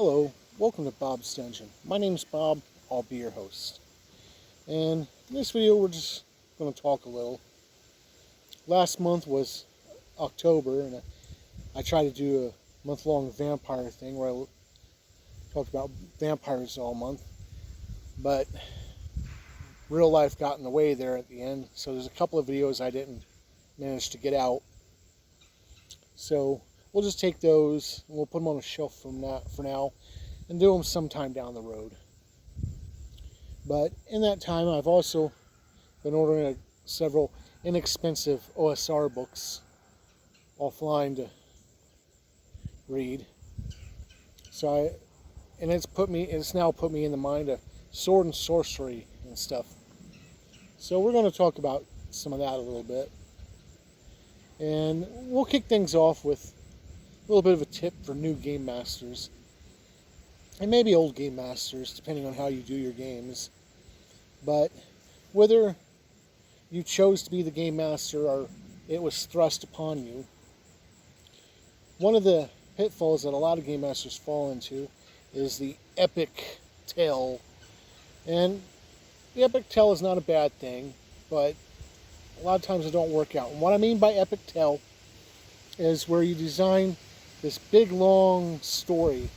Hello, welcome to Bob's Dungeon. My name's Bob, I'll be your host. And in this video we're just going to talk a little. Last month was October and I tried to do a month-long vampire thing where I talked about vampires all month. But real life got in the way there at the end, so there's a couple of videos I didn't manage to get out. So we'll just take those and we'll put them on a shelf for now and do them sometime down the road. But in that time, I've also been ordering several inexpensive OSR books offline to read. It's now put me in the mind of Sword and Sorcery and stuff. So we're going to talk about some of that a little bit. And we'll kick things off with a little bit of a tip for new game masters, and maybe old game masters, depending on how you do your games. But whether you chose to be the game master or it was thrust upon you, one of the pitfalls that a lot of game masters fall into is the epic tale. And the epic tale is not a bad thing, but a lot of times it don't work out. And what I mean by epic tale is where you design this big long story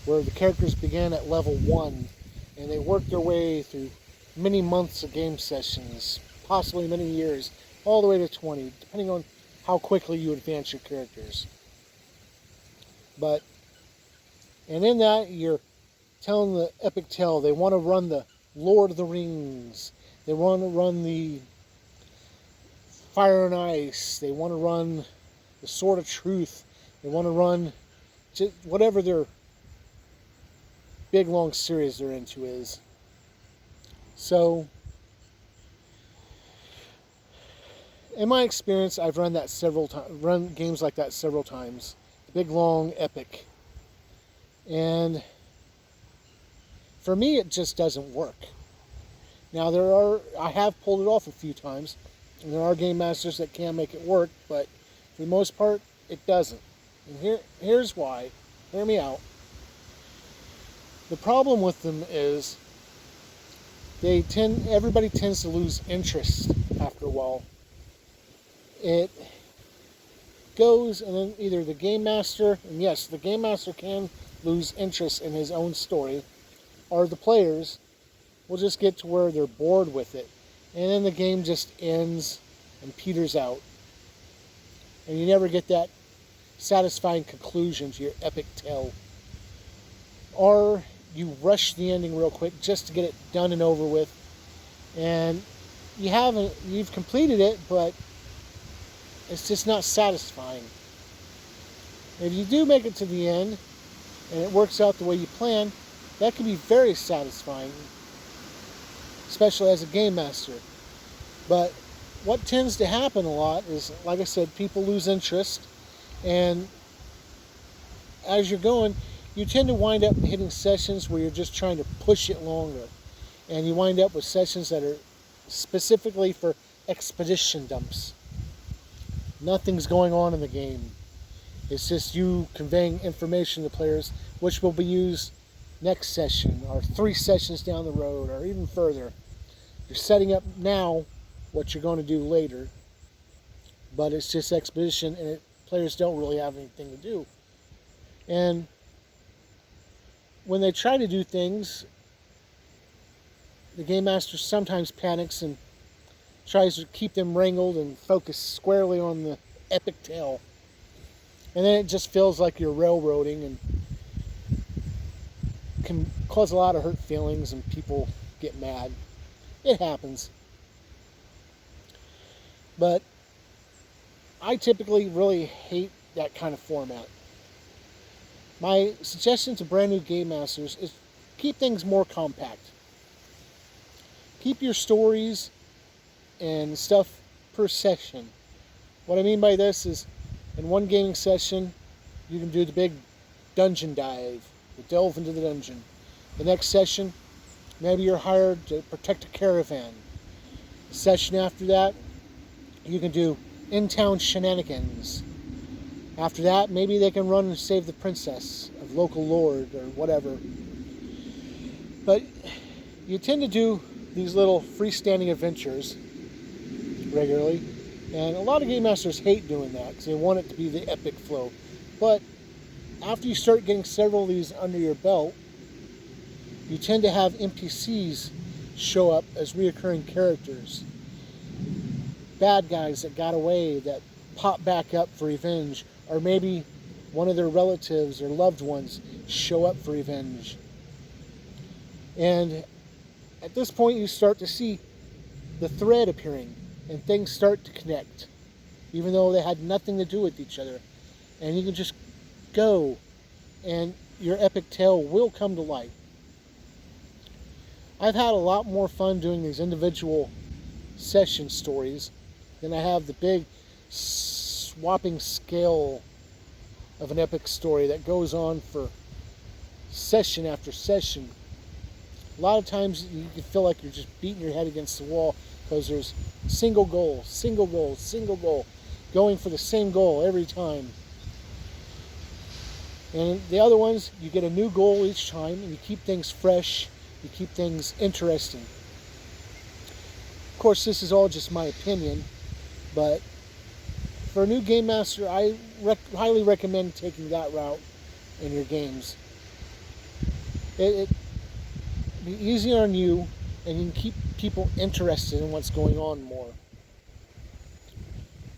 where the characters began at level 1 and they work their way through many months of game sessions, possibly many years, all the way to 20, depending on how quickly you advance your characters. And in that, you're telling the epic tale. They want to run the Lord of the Rings. They want to run the Fire and Ice. They want to run the Sword of Truth. They want to run just whatever their big long series they're into is. So, in my experience, I've run games like that several times. Big long epic. And for me, it just doesn't work. Now, I have pulled it off a few times, and there are game masters that can make it work, but for the most part, it doesn't. And here's why. Hear me out. The problem with them is everybody tends to lose interest after a while. It goes, and then either the game master, and yes, the game master can lose interest in his own story, or the players will just get to where they're bored with it, and then the game just ends and peters out, and you never get that satisfying conclusion to your epic tale. Or you rush the ending real quick just to get it done and over with, and you've completed it, but it's just not satisfying. If you do make it to the end and it works out the way you plan, that can be very satisfying, especially as a game master. But what tends to happen a lot is, like I said, people lose interest, and as you're going, you tend to wind up hitting sessions where you're just trying to push it longer, and you wind up with sessions that are specifically for expedition dumps. Nothing's going on in the game. It's just you conveying information to players, which will be used next session, or 3 sessions down the road, or even further. You're setting up now what you're going to do later, but it's just expedition, and players don't really have anything to do. And when they try to do things, the game master sometimes panics and tries to keep them wrangled and focus squarely on the epic tale. And then it just feels like you're railroading and can cause a lot of hurt feelings, and people get mad. It happens. But I typically really hate that kind of format. My suggestion to brand new game masters is keep things more compact. Keep your stories and stuff per session. What I mean by this is, in one gaming session, you can do the big dungeon dive, you delve into the dungeon. The next session, maybe you're hired to protect a caravan. The session after that, you can do in-town shenanigans. After that, maybe they can run and save the princess of local lord or whatever. But you tend to do these little freestanding adventures regularly, and a lot of game masters hate doing that because they want it to be the epic flow. But after you start getting several of these under your belt, you tend to have NPCs show up as reoccurring characters. Bad guys that got away that pop back up for revenge, or maybe one of their relatives or loved ones show up for revenge. And at this point you start to see the thread appearing and things start to connect, even though they had nothing to do with each other. And you can just go and your epic tale will come to light. I've had a lot more fun doing these individual session stories than I have the big swapping scale of an epic story that goes on for session after session. A lot of times you can feel like you're just beating your head against the wall because there's single goal, single goal, single goal, going for the same goal every time. And the other ones, you get a new goal each time and you keep things fresh, you keep things interesting. Of course, this is all just my opinion, but for a new game master, I highly recommend taking that route in your games. It be easier on you, and you can keep people interested in what's going on more.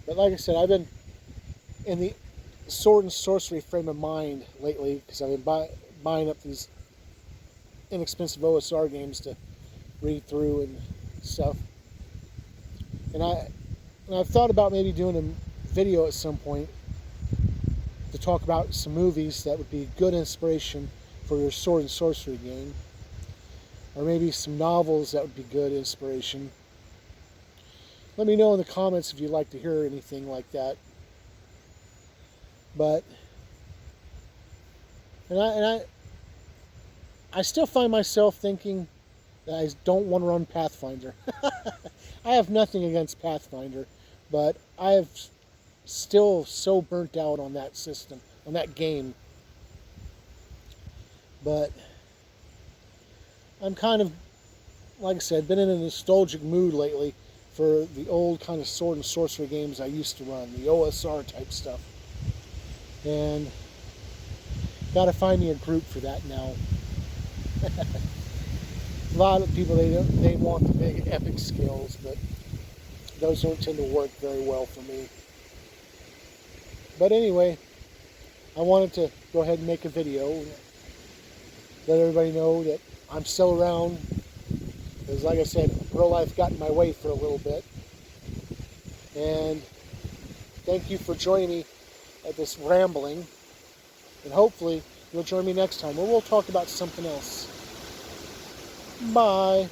But like I said, I've been in the Sword and Sorcery frame of mind lately because I've been buying up these inexpensive OSR games to read through and stuff. And I've thought about maybe doing a video at some point to talk about some movies that would be good inspiration for your Sword and Sorcery game, or maybe some novels that would be good inspiration. Let me know in the comments if you'd like to hear anything like that. But I still find myself thinking that I don't want to run Pathfinder. I have nothing against Pathfinder, but I have still so burnt out on that system, on that game. But I'm kind of, like I said, been in a nostalgic mood lately for the old kind of Sword and Sorcery games I used to run, the OSR type stuff. And gotta find me a group for that now. A lot of people, they want the big epic skills, but those don't tend to work very well for me. But anyway, I wanted to go ahead and make a video and let everybody know that I'm still around. Because like I said, real life got in my way for a little bit. And thank you for joining me at this rambling. And hopefully you'll join me next time where we'll talk about something else. Bye.